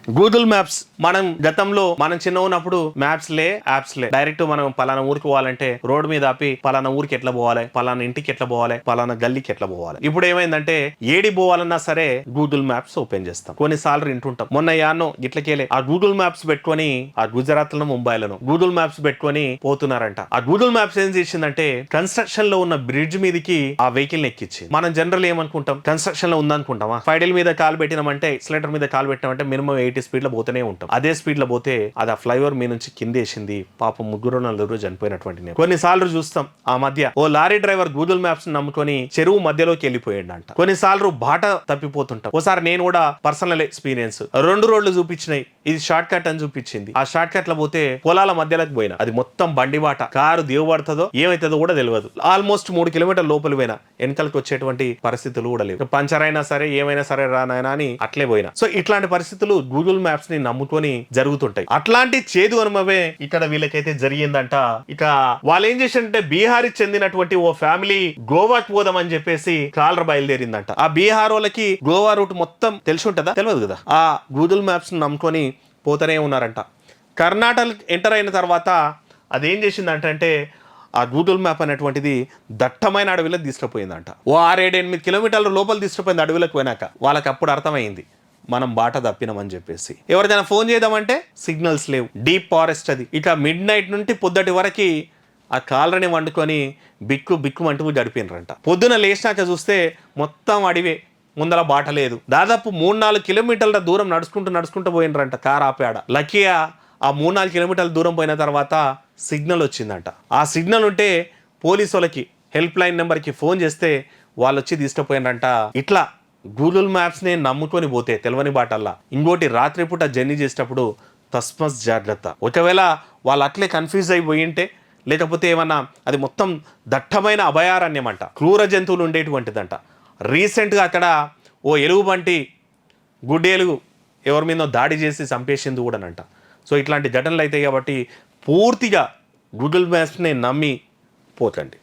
Google maps మనం గతంలో మనం చిన్న ఉన్నప్పుడు మ్యాప్స్ లే యాప్స్ లే డైరెక్ట్ మనం పలానా ఊరికి పోవాలంటే రోడ్ మీద ఆపి పలానా ఊరికి ఎట్లా పోవాలి, పలానా ఇంటికి ఎట్లా పోవాలి, పలానా గల్లీకి ఎట్లా పోవాలి. ఇప్పుడు ఏమైందంటే ఏడి పోవాలన్నా సరే గూగుల్ మ్యాప్స్ ఓపెన్ చేస్తాం. కొన్నిసార్లు వింటుంటాం, మొన్న యాన్నో ఇట్లకేలే ఆ గూగుల్ మ్యాప్స్ పెట్టుకొని ఆ గుజరాత్ లో ముంబైలను గూగుల్ మ్యాప్స్ పెట్టుకొని పోతున్నారంట. ఆ గూగుల్ మ్యాప్స్ ఏం చేసిందంటే కన్స్ట్రక్షన్ లో ఉన్న బ్రిడ్జ్ మీదకి ఆ వెహికల్ ఎక్కించి, మనం జనరల్ ఏమనుకుంటాం, కన్స్ట్రక్షన్ లో ఉందనుకుంటామా, ఫైడల్ మీద కాలు పెట్టినామంటే ఎక్సలేటర్ మీద కాలు పెట్టినామంటే మినిమం 80 స్పీడ్ లో పోతూనే ఉంటాం. అదే స్పీడ్ లో పోతే అది ఆ ఫ్లైఓవర్ మీ నుంచి కిందేసింది, పాపం 3-4 చనిపోయినటువంటి నేను కొన్నిసార్లు చూస్తాం. ఆ మధ్య ఓ లారీ డ్రైవర్ గూగుల్ మ్యాప్స్ నమ్ముకొని చెరువు మధ్యలోకి వెళ్ళిపోయాడంట. కొన్నిసార్లు బాట తప్పిపోతుంటాం. ఒకసారి నేను కూడా పర్సనల్ ఎక్స్పీరియన్స్, 2 రోడ్లు చూపించినాయి, ఇది షార్ట్ కట్ అని చూపించింది. ఆ షార్ట్ కట్ లో పోతే పొలాల మధ్యలోకి పోయినా, అది మొత్తం బండి బాట, కారు దేవుపడుతుందో ఏమైతుందో కూడా తెలియదు. ఆల్మోస్ట్ 3 కిలోమీటర్ల లోపలి పోయినా, వెనకాలకు వచ్చేటువంటి పరిస్థితులు కూడా లేవు. పంచర్ అయినా సరే ఏమైనా సరే రానాయనా అని అట్లే పోయినా. సో ఇట్లాంటి పరిస్థితులు గూగుల్ మ్యాప్స్ ని నమ్ముకొని జరుగుతుంటాయి. అట్లాంటి చేదు అనుభవే ఇక్కడ వీళ్ళకైతే జరిగిందంట. ఇక వాళ్ళు ఏం చేశారంటే బీహార్ చెందినటువంటి ఓ ఫ్యామిలీ గోవాకి పోదామని చెప్పేసి కాలర్ బయలుదేరిందంట. ఆ బీహార్ వాళ్ళకి గోవా రూట్ మొత్తం తెలిసి ఉంటుందా, తెలియదు కదా. ఆ గూగుల్ మ్యాప్స్ నమ్ముకొని పోతూనే ఉన్నారంట. కర్ణాటక ఎంటర్ అయిన తర్వాత అదేం చేసిందంటే ఆ గూగుల్ మ్యాప్ అనేటువంటిది దట్టమైన అడవిలోకి తీసుకుపోయిందంట. ఓ 6-8 కిలోమీటర్ల లోపల తీసుకుపోయింది. అడవిలోకి పోయినాక వాళ్ళకి అప్పుడు అర్థమైంది మనం బాట తప్పినామని చెప్పేసి. ఎవరికైనా ఫోన్ చేద్దామంటే సిగ్నల్స్ లేవు, డీప్ ఫారెస్ట్ అది. ఇక మిడ్ నైట్ నుండి పొద్దుటి వరకు ఆ కాలరని వండుకొని బిక్కు గడిపినరంట. పొద్దున లేచినాక చూస్తే మొత్తం అడివే, ముందర బాట లేదు. దాదాపు 3-4 కిలోమీటర్ల దూరం నడుచుకుంటూ పోయినరంట కార్ ఆపాడ. లక్కీగా ఆ 3-4 కిలోమీటర్ల దూరం పోయిన తర్వాత సిగ్నల్ వచ్చిందంట. ఆ సిగ్నల్ ఉంటే పోలీసు వాళ్ళకి హెల్ప్ లైన్ నెంబర్కి ఫోన్ చేస్తే వాళ్ళు వచ్చి తీసుకుపోయినరంట. ఇట్లా గూగుల్ మ్యాప్స్ని నమ్ముకొని పోతే తెలియని బాటల్లా. ఇంకోటి, రాత్రిపూట జర్నీ చేసేటప్పుడు తస్మస్ జాగ్రత్త. ఒకవేళ వాళ్ళు అట్లే కన్ఫ్యూజ్ అయిపోయింటే, లేకపోతే ఏమన్నా అది మొత్తం దట్టమైన అభయారణ్యం అంట, క్రూర జంతువులు ఉండేటువంటిదంట. రీసెంట్గా అక్కడ ఓ ఎలుగుబంటి, గుడ్డి ఎలుగు ఎవరి మీద దాడి చేసి చంపేసింది కూడానంట. సో ఇట్లాంటి ఘటనలు అవుతాయి కాబట్టి పూర్తిగా గూగుల్ మ్యాప్స్ని నమ్మి పోకండి.